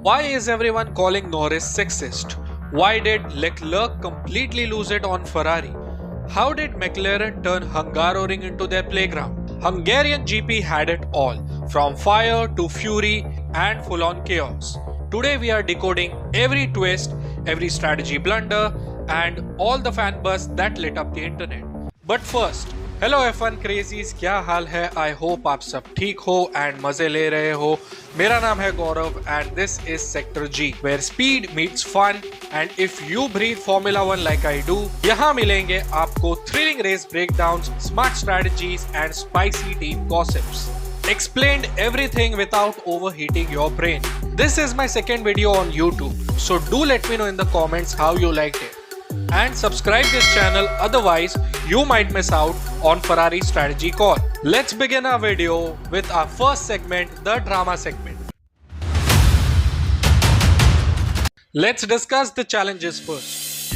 Why is everyone calling Norris sexist? Why did Leclerc completely lose it on Ferrari? How did McLaren turn Hungaroring into their playground? Hungarian GP had it all, from fire to fury and full-on chaos. Today we are decoding every twist, every strategy blunder, and all the fan buzz that lit up the internet. But first, hello F1 crazies, क्या हाल है? I hope आप सब ठीक हो and मजे ले रहे हो. मेरा नाम है गौरव and this is Sector G, where speed meets fun, and if you breathe Formula 1 like I do, यहाँ मिलेंगे आपको thrilling race breakdowns, smart strategies and spicy team gossips. Explained everything without overheating your brain. This is my second video on YouTube, so do let me know in the comments how you liked it. And subscribe this channel, otherwise you might miss out on Ferrari strategy call. Let's begin our video with our first segment, the drama segment. Let's discuss the challenges first.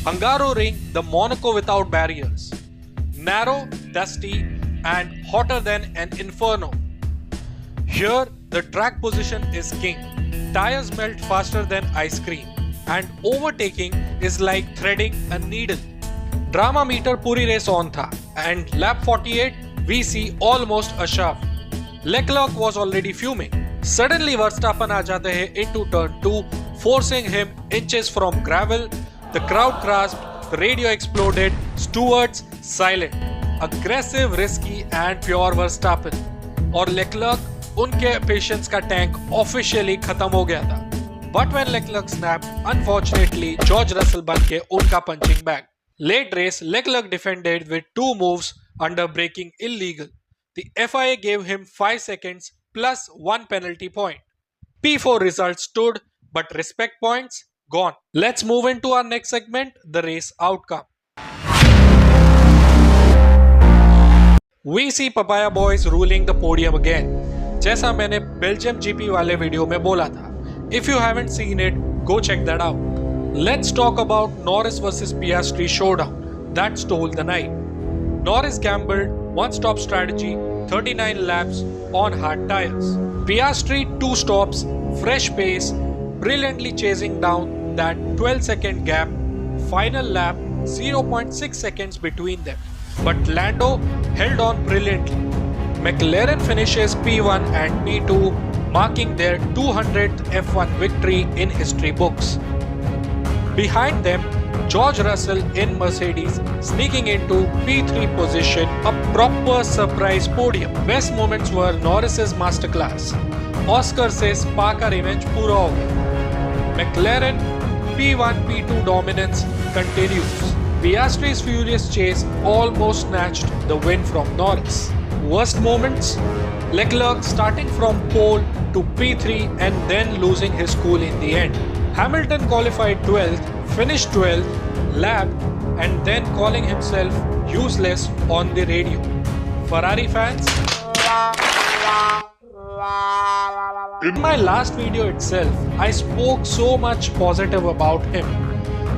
Hungaroring, the Monaco without barriers. Narrow, dusty and hotter than an inferno. Here the track position is king. Tires melt faster than ice cream, and overtaking is like threading a needle. Drama meter puri race on tha, and lap 48 we see almost a shaft. Leclerc was already fuming. Suddenly Verstappen aa jate hain into turn 2, forcing him inches from gravel. The crowd grasped, the radio exploded, stewards silent. Aggressive, risky and pure Verstappen. और Leclerc, उनके patience का tank officially खत्म हो गया था. But when Leclerc snapped, unfortunately, George Russell बन के उनका punching bag. Late race, Leclerc defended with 2 moves under braking illegal. The FIA gave him 5 seconds plus 1 penalty point. P4 results stood, but respect points gone. Let's move into our next segment, the race outcome. We see Papaya Boys ruling the podium again. जैसा मैंने Belgium GP वाले video में बोला था. If you haven't seen it, go check that out. Let's talk about Norris versus Piastri showdown that stole the night. Norris gambled, one-stop strategy, 39 laps on hard tires. Piastri 2 stops, fresh pace, brilliantly chasing down that 12-second gap. Final lap, 0.6 seconds between them. But Lando held on brilliantly. McLaren finishes P1 and P2, marking their 200th F1 victory in history books. Behind them, George Russell in Mercedes sneaking into P3 position, a proper surprise podium. Best moments were Norris's masterclass. Oscar से Spa का revenge पूरा हो गया. McLaren P1 P2 dominance continues. Piastri's furious chase almost snatched the win from Norris. Worst moments? Leclerc starting from pole to P3 and then losing his cool in the end. Hamilton qualified 12th, finished 12th, lapped and then calling himself useless on the radio. Ferrari fans? In my last video itself, I spoke so much positive about him.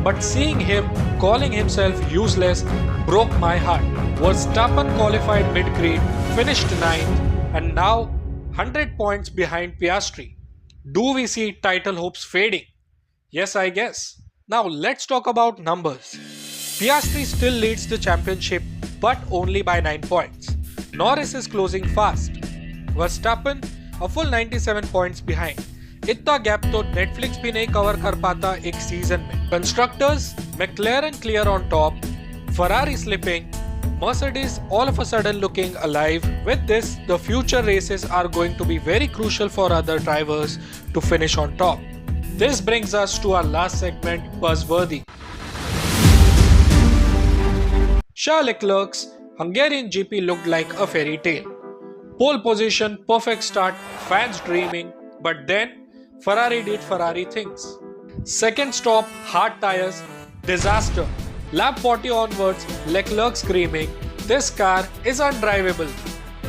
But seeing him calling himself useless broke my heart. Verstappen qualified mid-grid, finished 9th, and now 100 points behind Piastri. Do we see title hopes fading? Yes, I guess. Now let's talk about numbers. Piastri still leads the championship, but only by 9 points. Norris is closing fast. Verstappen a full 97 points behind. इतना gap तो Netflix भी नहीं cover कर पाता एक season में. Constructors, McLaren clear on top, Ferrari slipping, Mercedes all of a sudden looking alive. With this, the future races are going to be very crucial for other drivers to finish on top. This brings us to our last segment, buzzworthy. Charles Leclerc's Hungarian GP looked like a fairy tale. Pole position, perfect start, fans dreaming, but then Ferrari did Ferrari things. Second stop, hard tires, disaster. Lap 40 onwards, Leclerc screaming, "This car is undrivable.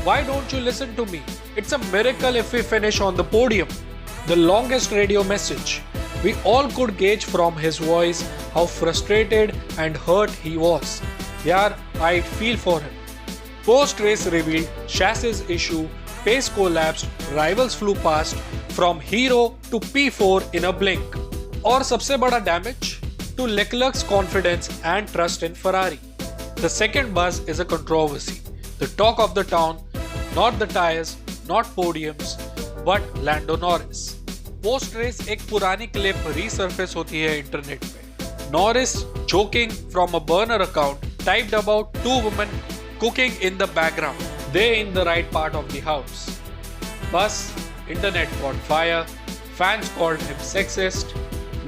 Why don't you listen to me? It's a miracle if we finish on the podium." The longest radio message. We all could gauge from his voice how frustrated and hurt he was. Yaar, I'd feel for him. Post-race revealed chassis issue, pace collapsed, rivals flew past, from hero to P4 in a blink. और सबसे बड़ा damage to Leclerc's confidence and trust in Ferrari. The second buzz is a controversy. The talk of the town, not the tires, not podiums, but Lando Norris. Post race एक पुरानी clip resurface होती है internet पे. Norris joking from a burner account typed about two women cooking in the background. They in the right part of the house. Bus, internet caught fire, fans called him sexist,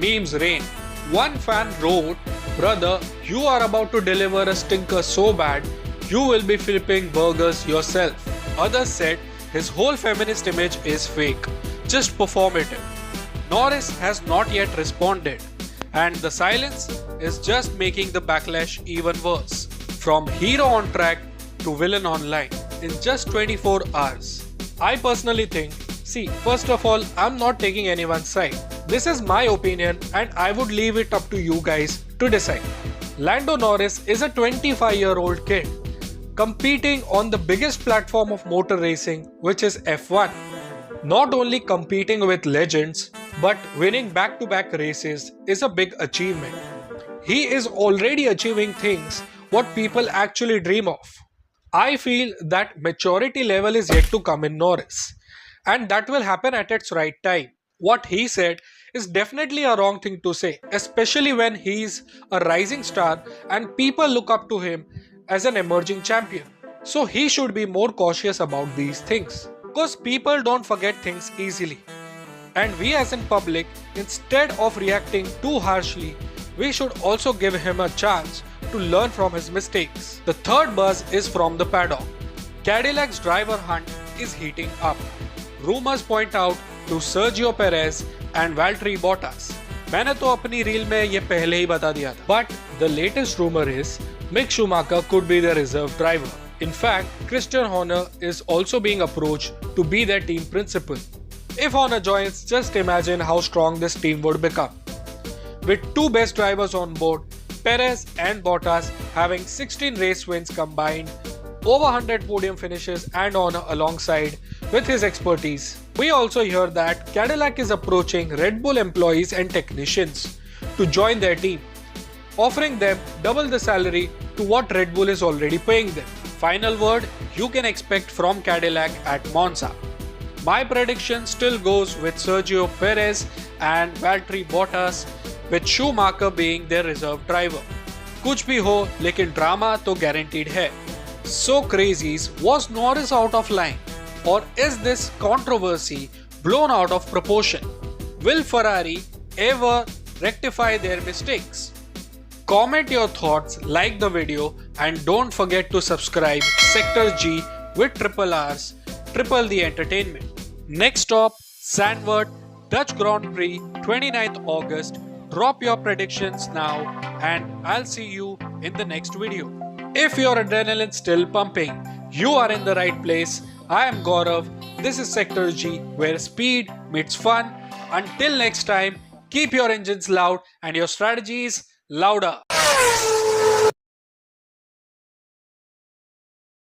memes rain. One fan wrote, "Brother, you are about to deliver a stinker so bad, you will be flipping burgers yourself." Others said his whole feminist image is fake, just performative. Norris has not yet responded, and the silence is just making the backlash even worse. From hero on track to villain online in just 24 hours. I personally think, first of all, I'm not taking anyone's side. This is my opinion and I would leave it up to you guys to decide. Lando Norris is a 25-year-old kid competing on the biggest platform of motor racing, which is F1. Not only competing with legends, but winning back-to-back races is a big achievement. He is already achieving things what people actually dream of. I feel that maturity level is yet to come in Norris, and that will happen at its right time. What he said is definitely a wrong thing to say, especially when he's a rising star and people look up to him as an emerging champion. So he should be more cautious about these things, because people don't forget things easily. And we as in public, instead of reacting too harshly, we should also give him a chance to learn from his mistakes. The third buzz is from the paddock. Cadillac's driver hunt is heating up. Rumors point out to Sergio Perez and Valtteri Bottas. मैंने तो अपनी reel में ये पहले ही बता दिया था. But the latest rumor is Mick Schumacher could be the reserve driver. In fact, Christian Horner is also being approached to be their team principal. If Horner joins, just imagine how strong this team would become. With two best drivers on board, Perez and Bottas having 16 race wins combined, over 100 podium finishes and honor alongside with his expertise. We also hear that Cadillac is approaching Red Bull employees and technicians to join their team, offering them double the salary to what Red Bull is already paying them. Final word you can expect from Cadillac at Monza. My prediction still goes with Sergio Perez and Valtteri Bottas, with Schumacher being their reserve driver. कुछ भी हो, लेकिन drama तो guaranteed है. So crazies, was Norris out of line? Or is this controversy blown out of proportion? Will Ferrari ever rectify their mistakes? Comment your thoughts, like the video, and don't forget to subscribe Sector G with triple R's, triple the entertainment. Next stop, Zandvoort, Dutch Grand Prix, 29th August. Drop your predictions now and I'll see you in the next video. If your adrenaline still pumping, you are in the right place. I am Gaurav. This is Sector G, where speed meets fun. Until next time, keep your engines loud and your strategies louder.